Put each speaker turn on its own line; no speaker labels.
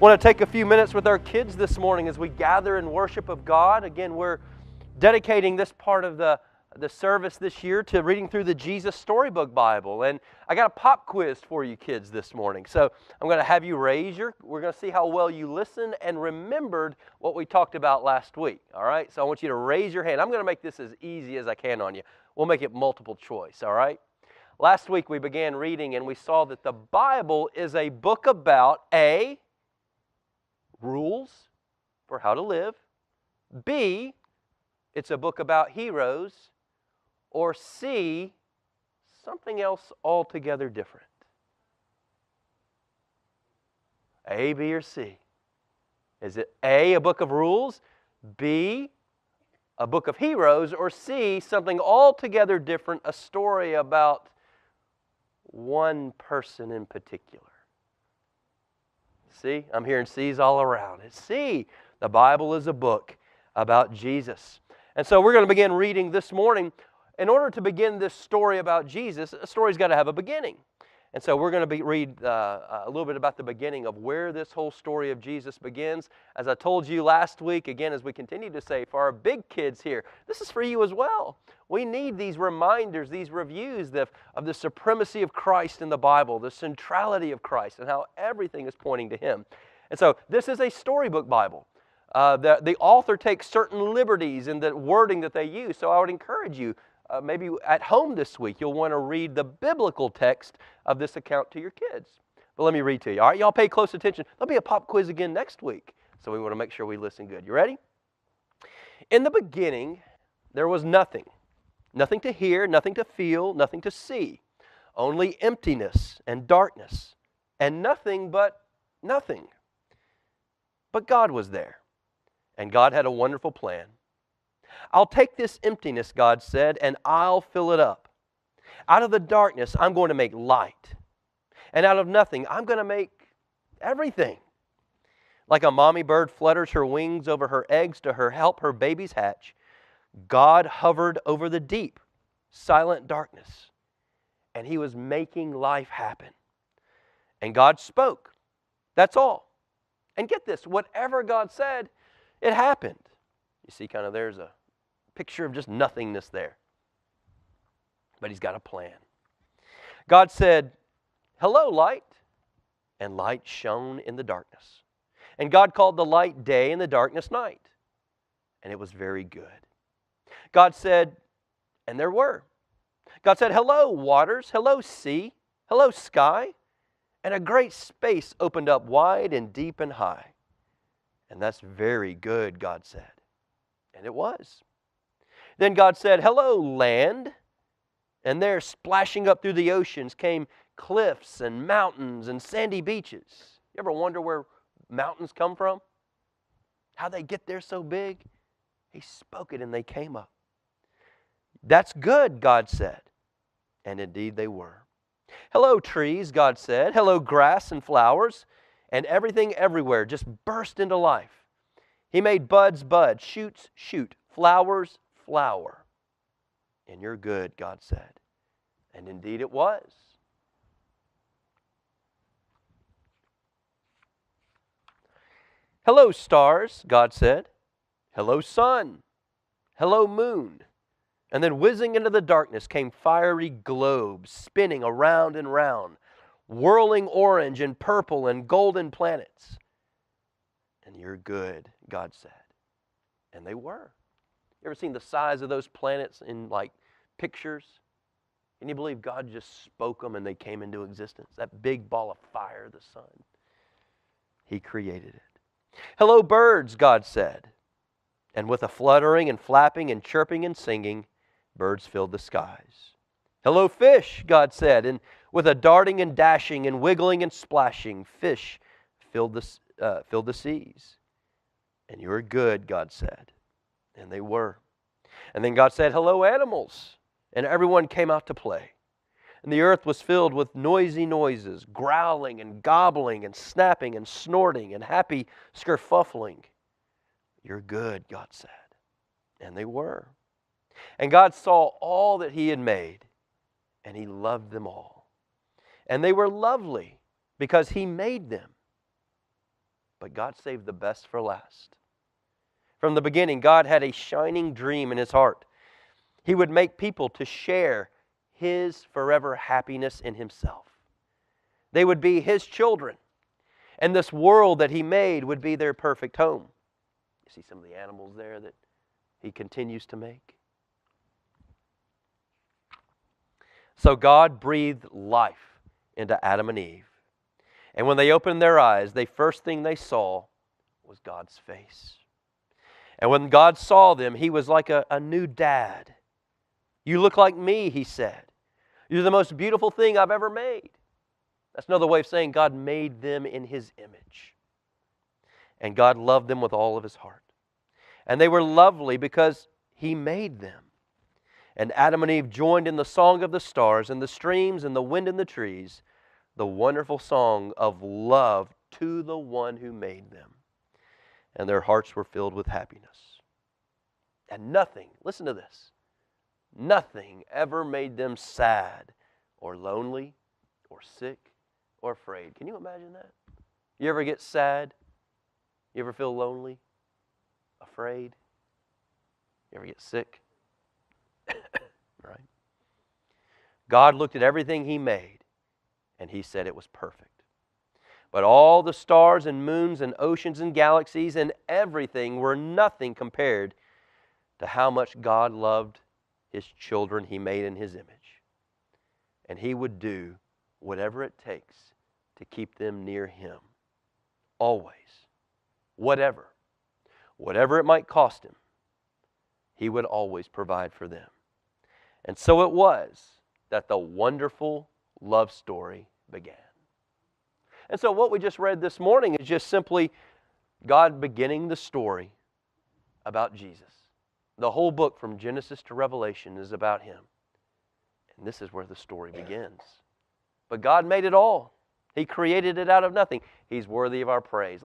Want to take a few minutes with our kids this morning as we gather in worship of God. Again, we're dedicating this part of the service this year to reading through the Jesus Storybook Bible. And I got a pop quiz for you kids this morning. So I'm going to have you we're going to see how well you listened and remembered what we talked about last week. All right? So I want you to raise your hand. I'm going to make this as easy as I can on you. We'll make it multiple choice. All right? Last week we began reading and we saw that the Bible is a book about A, rules for how to live. B, it's a book about heroes. Or C, something else altogether different. A, B, or C? Is it A, a book of rules, B, a book of heroes, or C, something altogether different, a story about one person in particular? See, I'm hearing C's all around. It's C. The Bible is a book about Jesus. And so we're going to begin reading this morning. In order to begin this story about Jesus, a story's got to have a beginning. And so we're going to read a little bit about the beginning of where this whole story of Jesus begins. As I told you last week, again, as we continue to say, for our big kids here, this is for you as well. We need these reminders, these reviews of the supremacy of Christ in the Bible, the centrality of Christ, and how everything is pointing to Him. And so this is a storybook Bible. The author takes certain liberties in the wording that they use. So I would encourage you, maybe at home this week, you'll want to read the biblical text of this account to your kids. But let me read to you. All right, y'all pay close attention. There'll be a pop quiz again next week. So we want to make sure we listen good. You ready? In the beginning, there was nothing. Nothing to hear, nothing to feel, nothing to see. Only emptiness and darkness. And nothing but nothing. But God was there. And God had a wonderful plan. I'll take this emptiness, God said, and I'll fill it up. Out of the darkness, I'm going to make light. And out of nothing, I'm going to make everything. Like a mommy bird flutters her wings over her eggs to help her babies hatch, God hovered over the deep, silent darkness. And He was making life happen. And God spoke. That's all. And get this, whatever God said, it happened. You see, kind of there's a picture of just nothingness there. But He's got a plan. God said, "Hello, light." And light shone in the darkness. And God called the light day and the darkness night. And it was very good. God said, and there were. God said, "Hello, waters. Hello, sea. Hello, sky." And a great space opened up wide and deep and high. And that's very good, God said. And it was. Then God said, "Hello, land." And there, splashing up through the oceans, came cliffs and mountains and sandy beaches. You ever wonder where mountains come from? How they get there so big? He spoke it and they came up. That's good, God said. And indeed they were. Hello, trees, God said. Hello, grass and flowers. And everything everywhere just burst into life. He made buds bud, shoots shoot, flowers flower. And you're good, God said. And indeed it was. Hello, stars, God said. Hello, sun. Hello, moon. And then whizzing into the darkness came fiery globes, spinning around and round, whirling orange and purple and golden planets. And you're good, God said. And they were. You ever seen the size of those planets in like pictures? Can you believe God just spoke them and they came into existence? That big ball of fire, the sun. He created it. Hello, birds, God said. And with a fluttering and flapping and chirping and singing, birds filled the skies. Hello, fish, God said. And with a darting and dashing and wiggling and splashing, fish filled the seas. And you are good, God said. And they were. And then God said, hello, animals. And everyone came out to play. And the earth was filled with noisy noises, growling and gobbling and snapping and snorting and happy skerfuffling. You're good, God said. And they were. And God saw all that He had made, and He loved them all. And they were lovely because He made them. But God saved the best for last. From the beginning, God had a shining dream in His heart. He would make people to share His forever happiness in Himself. They would be His children, and this world that He made would be their perfect home. You see some of the animals there that He continues to make? So God breathed life into Adam and Eve. And when they opened their eyes, the first thing they saw was God's face. And when God saw them, He was like a new dad. You look like me, He said. You're the most beautiful thing I've ever made. That's another way of saying God made them in His image. And God loved them with all of His heart. And they were lovely because He made them. And Adam and Eve joined in the song of the stars and the streams and the wind and the trees, the wonderful song of love to the one who made them. And their hearts were filled with happiness. And nothing, listen to this, nothing ever made them sad or lonely or sick or afraid. Can you imagine that? You ever get sad? You ever feel lonely? Afraid? You ever get sick? Right? God looked at everything He made and He said it was perfect. But all the stars and moons and oceans and galaxies and everything were nothing compared to how much God loved His children He made in His image. And He would do whatever it takes to keep them near Him. Always. Whatever it might cost Him, He would always provide for them. And so it was that the wonderful love story began. And so what we just read this morning is just simply God beginning the story about Jesus. The whole book from Genesis to Revelation is about Him. And this is where the story begins. But God made it all. He created it out of nothing. He's worthy of our praise.